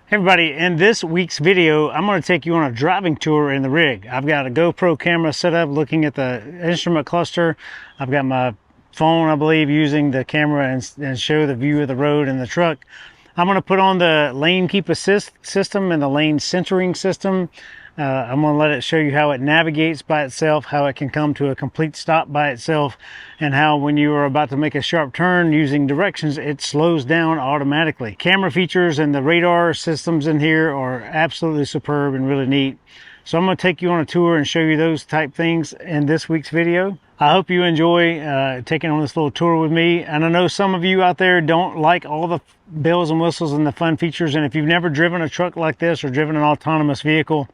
Hey everybody, in this week's video, I'm going to take you on a driving tour in the rig. I've got a GoPro camera set up looking at the instrument cluster. I've got my phone, I believe, using the camera and show the view of the road and the truck. I'm going to put on the lane keep assist system and the lane centering system. I'm going to let it show you how it navigates by itself, how it can come to a complete stop by itself, and how when you are about to make a sharp turn using directions, it slows down automatically. Camera features and the radar systems in here are absolutely superb and really neat. So I'm going to take you on a tour and show you those type things in this week's video. I hope you enjoy taking on this little tour with me. And I know some of you out there don't like all the bells and whistles and the fun features. And if you've never driven a truck like this or driven an autonomous vehicle,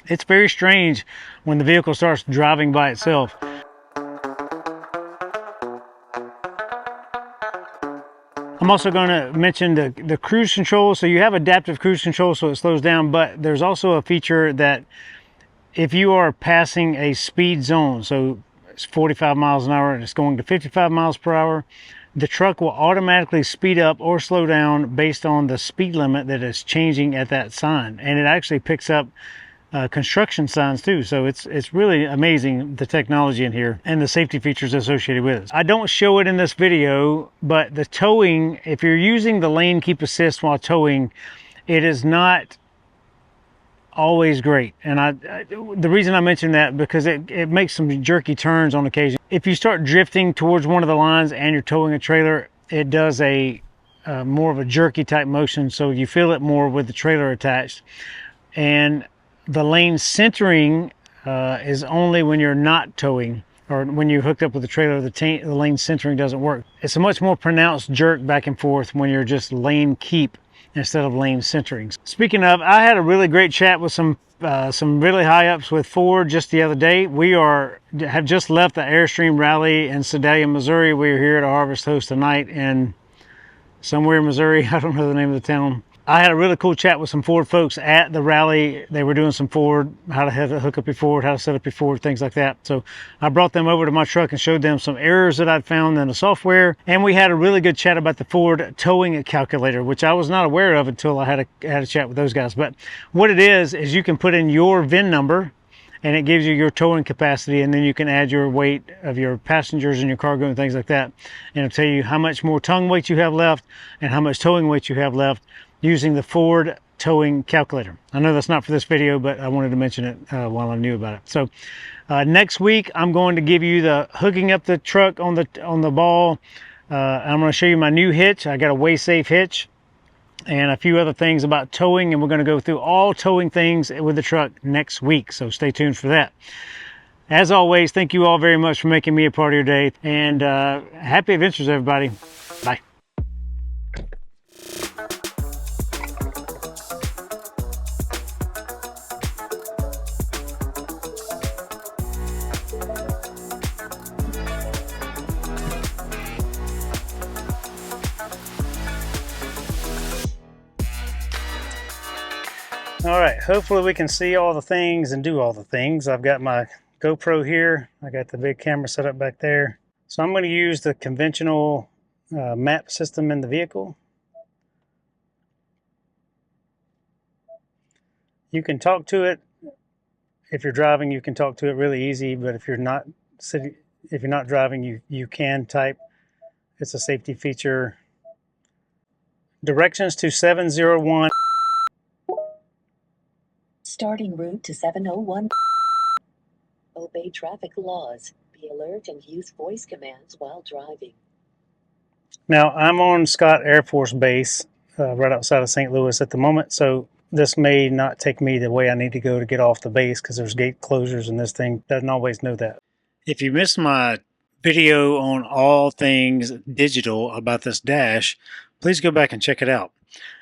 it's very strange when the vehicle starts driving by itself. I'm also going to mention the cruise control. So you have adaptive cruise control, so it slows down, but there's also a feature that if you are passing a speed zone, so it's 45 miles an hour and it's going to 55 miles per hour, the truck will automatically speed up or slow down based on the speed limit that is changing at that sign. And it actually picks up construction signs too. So it's really amazing, the technology in here and the safety features associated with it. I don't show it in this video, but the towing, if you're using the lane keep assist while towing, it is not always great. And the reason I mention that, because it makes some jerky turns on occasion. If you start drifting towards one of the lines and you're towing a trailer, it does a more of a jerky type motion, so you feel it more with the trailer attached. And the lane centering is only when you're not towing, or when you're hooked up with the trailer, the lane centering doesn't work. It's a much more pronounced jerk back and forth when you're just lane keep instead of lane centering. Speaking of, I had a really great chat with some really high ups with Ford just the other day. We have just left the Airstream rally in Sedalia, Missouri. We are here at a Harvest Host tonight in somewhere in Missouri. I don't know the name of the town. I had a really cool chat with some Ford folks at the rally. They were doing some Ford, how to hook up your Ford, how to set up your Ford, things like that. So I brought them over to my truck and showed them some errors that I'd found in the software. And we had a really good chat about the Ford towing calculator, which I was not aware of until I had a chat with those guys. But what it is you can put in your VIN number, and it gives you your towing capacity, and then you can add your weight of your passengers and your cargo and things like that. And it'll tell you how much more tongue weight you have left and how much towing weight you have left using the Ford towing calculator. I know that's not for this video, but I wanted to mention it while I knew about it. So next week, I'm going to give you the hooking up the truck on the ball. I'm going to show you my new hitch. I got a way-safe hitch and a few other things about towing, and we're going to go through all towing things with the truck next week. So stay tuned for that. As always, thank you all very much for making me a part of your day, and happy adventures, everybody. Bye. All right, hopefully we can see all the things and do all the things. I've got my GoPro here. I got the big camera set up back there. So I'm going to use the conventional map system in the vehicle. You can talk to it. If you're driving, you can talk to it really easy, but if you're not driving, you can type. It's a safety feature. Directions to 701. Starting route to 701. Obey traffic laws. Be alert and use voice commands while driving. Now, I'm on Scott Air Force Base right outside of St. Louis at the moment, so this may not take me the way I need to go to get off the base because there's gate closures and this thing doesn't always know that. If you missed my video on all things digital about this dash, please go back and check it out.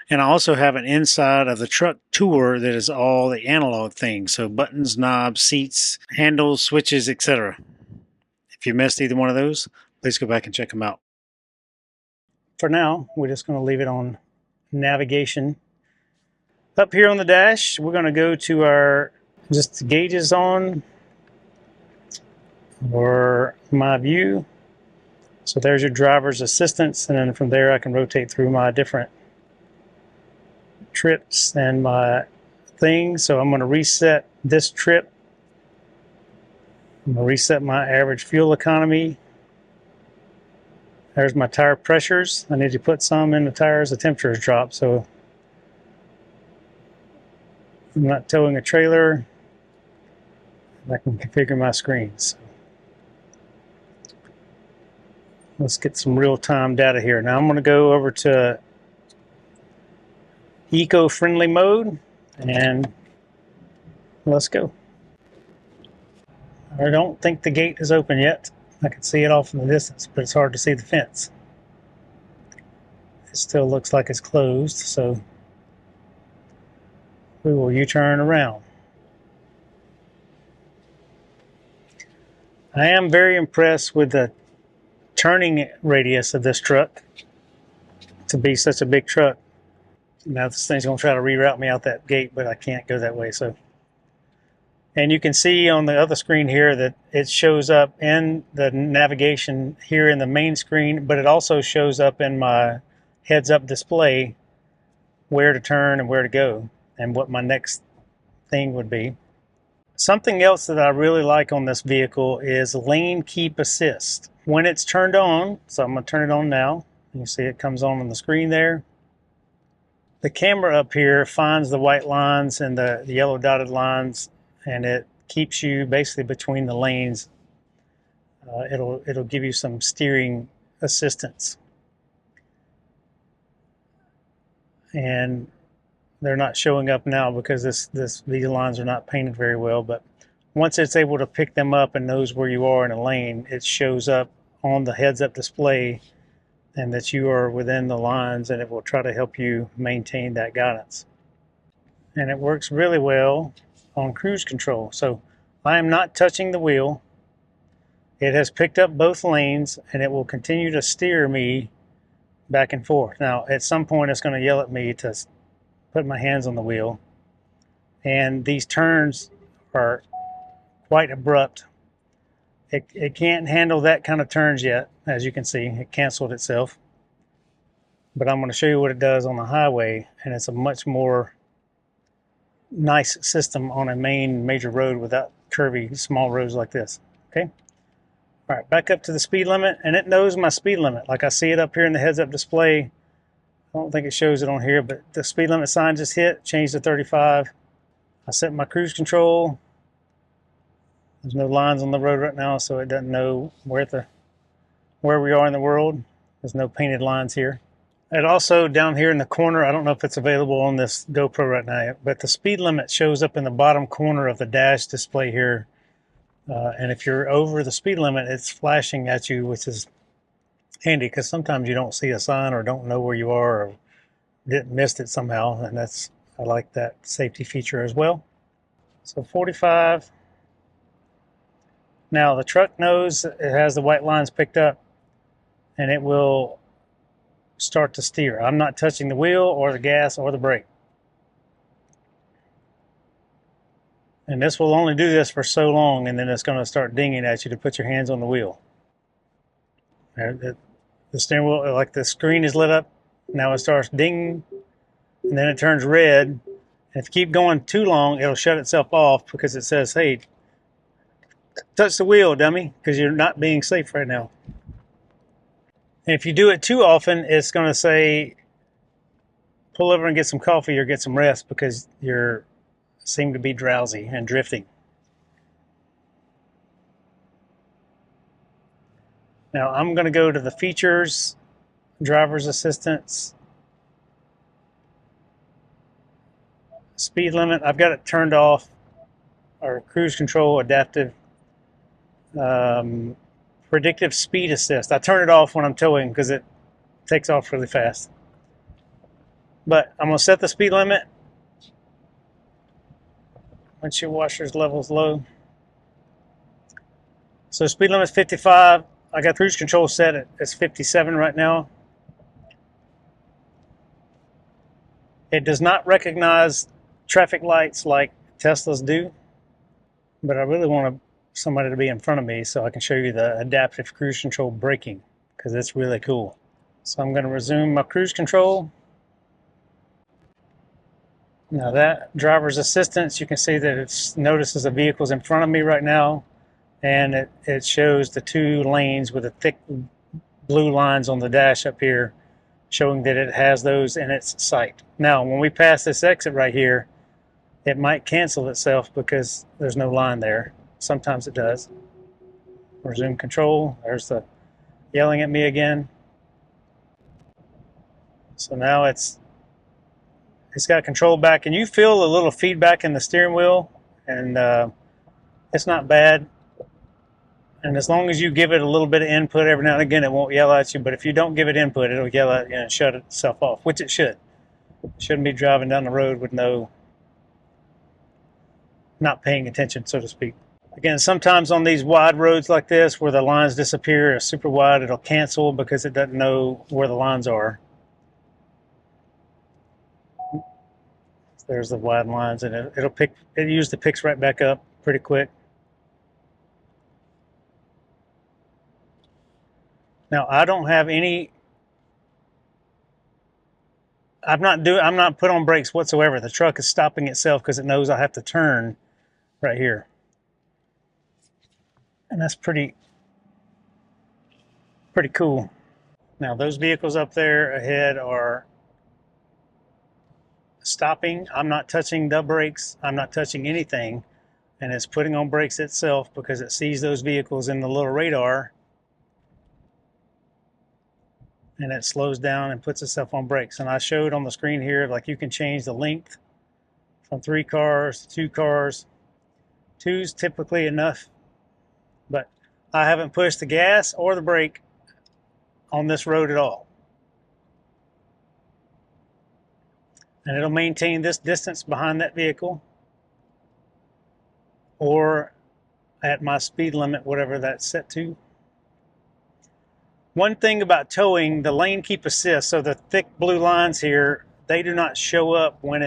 And I also have an inside of the truck tour that is all the analog things. So buttons, knobs, seats, handles, switches, etc. If you missed either one of those, please go back and check them out. For now, we're just going to leave it on navigation. Up here on the dash, we're going to go to our just gauges on, or my view. So there's your driver's assistance, and then from there I can rotate through my different trips and my things. So I'm going to reset this trip. I'm going to reset my average fuel economy. There's my tire pressures. I need to put some in the tires. The temperature has dropped, so I'm not towing a trailer. I can configure my screens. Let's get some real-time data here. Now I'm going to go over to eco-friendly mode and let's go. I don't think the gate is open yet. I can see it off in the distance, but it's hard to see the fence. It still looks like it's closed, so we will U-turn around. I am very impressed with the turning radius of this truck to be such a big truck. Now this thing's going to try to reroute me out that gate, but I can't go that way. So, and you can see on the other screen here that it shows up in the navigation here in the main screen, but it also shows up in my heads-up display where to turn and where to go and what my next thing would be. Something else that I really like on this vehicle is lane keep assist. When it's turned on, so I'm going to turn it on now. You can see it comes on the screen there. The camera up here finds the white lines and the yellow dotted lines, and it keeps you basically between the lanes. It'll give you some steering assistance. And they're not showing up now because these lines are not painted very well, but once it's able to pick them up and knows where you are in a lane, it shows up on the heads-up display and that you are within the lines, and it will try to help you maintain that guidance. And it works really well on cruise control. So I am not touching the wheel. It has picked up both lanes and it will continue to steer me back and forth. Now at some point it's going to yell at me to put my hands on the wheel, and these turns are quite abrupt. It can't handle that kind of turns yet. As you can see, it canceled itself, but I'm going to show you what it does on the highway, and it's a much more nice system on a major road without curvy small roads like this. Okay, all right, back up to the speed limit, and it knows my speed limit. Like I see it up here in the heads-up display. I don't think it shows it on here, but the speed limit sign just hit, changed to 35. I set my cruise control. There's no lines on the road right now, so it doesn't know where we are in the world. There's no painted lines here. And also down here in the corner, I don't know if it's available on this GoPro right now, but the speed limit shows up in the bottom corner of the dash display here. And if you're over the speed limit, it's flashing at you, which is handy because sometimes you don't see a sign or don't know where you are or missed it somehow, and I like that safety feature as well. So 45. Now the truck knows it has the white lines picked up, and it will start to steer. I'm not touching the wheel or the gas or the brake. And this will only do this for so long, and then it's going to start dinging at you to put your hands on the wheel. The steering wheel, like the screen is lit up, now it starts dinging, and then it turns red. And if you keep going too long, it'll shut itself off because it says, hey, touch the wheel, dummy, because you're not being safe right now. And if you do it too often, it's going to say, pull over and get some coffee or get some rest because you seem to be drowsy and drifting. Now I'm going to go to the features, driver's assistance, speed limit. I've got it turned off, or cruise control, adaptive, predictive speed assist. I turn it off when I'm towing because it takes off really fast. But I'm going to set the speed limit. Windshield washers levels low. So speed limit is 55. I got cruise control set at 57 right now. It does not recognize traffic lights like Teslas do, but I really want somebody to be in front of me so I can show you the adaptive cruise control braking, because it's really cool. So I'm going to resume my cruise control. Now that driver's assistance, you can see that it notices the vehicle's in front of me right now, and it shows the 2 lanes with the thick blue lines on the dash up here, showing that it has those in its sight. Now, when we pass this exit right here, it might cancel itself because there's no line there. Sometimes it does. Resume control. There's the yelling at me again. So now it's got control back, and you feel a little feedback in the steering wheel, and it's not bad. And as long as you give it a little bit of input every now and again, it won't yell at you. But if you don't give it input, it'll yell at you and shut itself off, which it should. It shouldn't be driving down the road with not paying attention, so to speak. Again, sometimes on these wide roads like this, where the lines disappear, super wide, it'll cancel because it doesn't know where the lines are. There's the wide lines, and it usually picks right back up pretty quick. Now, I don't have any, I'm not put on brakes whatsoever. The truck is stopping itself because it knows I have to turn right here. And that's pretty cool. Now, those vehicles up there ahead are stopping. I'm not touching the brakes. I'm not touching anything. And it's putting on brakes itself because it sees those vehicles in the little radar, and it slows down and puts itself on brakes. And I showed on the screen here, like, you can change the length from 3 cars to 2 cars. 2's typically enough, but I haven't pushed the gas or the brake on this road at all. And it'll maintain this distance behind that vehicle or at my speed limit, whatever that's set to. One thing about towing, the lane keep assist, so the thick blue lines here, they do not show up when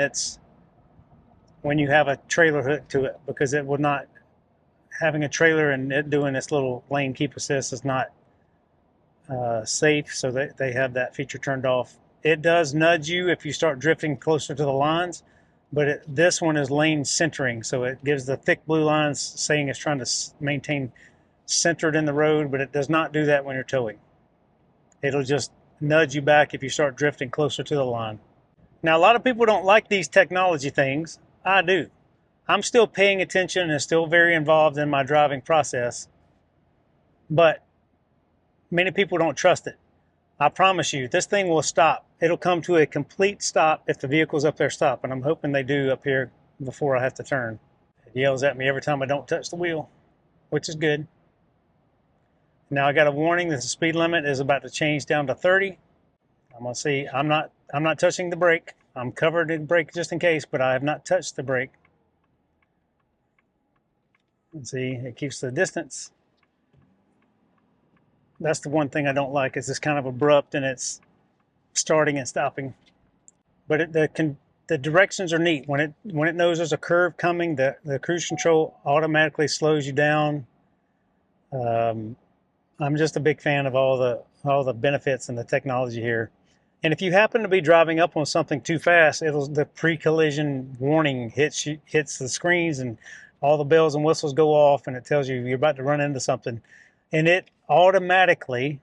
you have a trailer hooked to it, because it will not, having a trailer and it doing this little lane keep assist is not safe, so they have that feature turned off. It does nudge you if you start drifting closer to the lines, but this one is lane centering, so it gives the thick blue lines saying it's trying to maintain centered in the road, but it does not do that when you're towing. It'll just nudge you back if you start drifting closer to the line. Now, a lot of people don't like these technology things. I do. I'm still paying attention and still very involved in my driving process, but many people don't trust it. I promise you, this thing will stop. It'll come to a complete stop if the vehicle's up there stop, and I'm hoping they do up here before I have to turn. It yells at me every time I don't touch the wheel, which is good. Now I got a warning that the speed limit is about to change down to 30. I'm gonna see. I'm not touching the brake. I'm covered in brake just in case, but I have not touched the brake. Let's see, it keeps the distance. That's the one thing I don't like, is it's kind of abrupt and it's starting and stopping. But the directions are neat. When it knows there's a curve coming, the cruise control automatically slows you down. I'm just a big fan of all the benefits and the technology here. And if you happen to be driving up on something too fast, the pre-collision warning hits the screens, and all the bells and whistles go off, and it tells you you're about to run into something. And it automatically,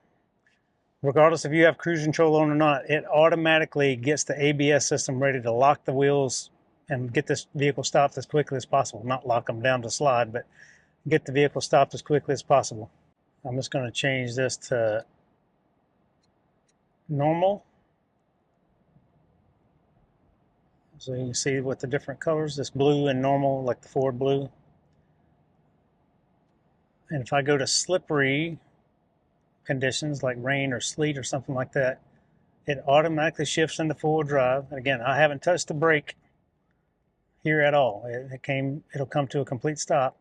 regardless if you have cruise control on or not, it automatically gets the ABS system ready to lock the wheels and get this vehicle stopped as quickly as possible. Not lock them down to slide, but get the vehicle stopped as quickly as possible. I'm just going to change this to normal. So you can see with the different colors, this blue and normal, like the Ford blue. And if I go to slippery conditions like rain or sleet or something like that, it automatically shifts into four-wheel drive. And again, I haven't touched the brake here at all. It'll come to a complete stop.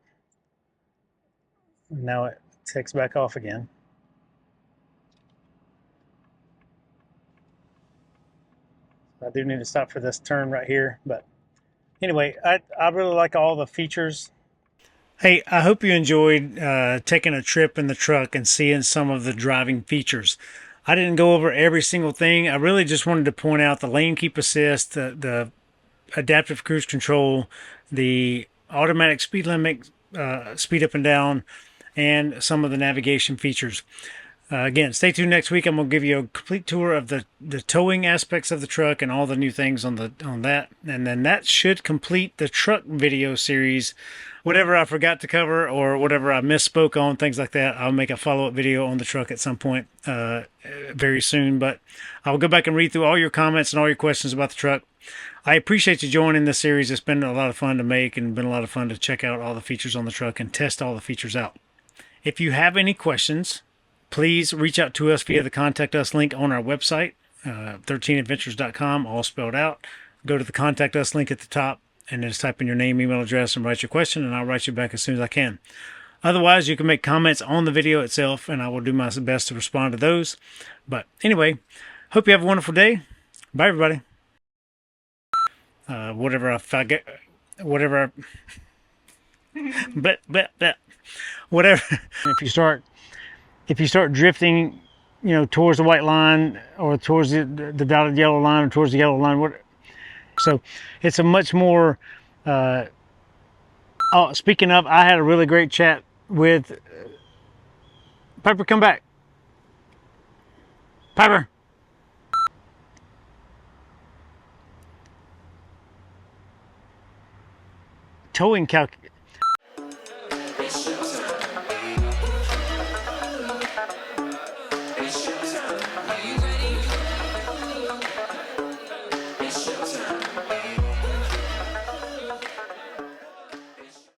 And now it takes back off again. I do need to stop for this turn right here, but anyway, I really like all the features. Hey, I hope you enjoyed taking a trip in the truck and seeing some of the driving features. I didn't go over every single thing. I really just wanted to point out the lane keep assist, the adaptive cruise control, the automatic speed limit, speed up and down, and some of the navigation features. Again, stay tuned next week. I'm going to give you a complete tour of the towing aspects of the truck and all the new things on that. And then that should complete the truck video series. Whatever I forgot to cover or whatever I misspoke on, things like that, I'll make a follow-up video on the truck at some point very soon. But I'll go back and read through all your comments and all your questions about the truck. I appreciate you joining this series. It's been a lot of fun to make and been a lot of fun to check out all the features on the truck and test all the features out. If you have any questions, please reach out to us via the Contact Us link on our website, 13adventures.com, all spelled out. Go to the Contact Us link at the top and just type in your name, email address, and write your question, and I'll write you back as soon as I can. Otherwise, you can make comments on the video itself, and I will do my best to respond to those. But anyway, hope you have a wonderful day. Bye, everybody. Whatever. If you start drifting, towards the white line or towards the dotted yellow line or towards the yellow line, so it's a much more. Speaking of, I had a really great chat with Piper. Come back, Piper. Towing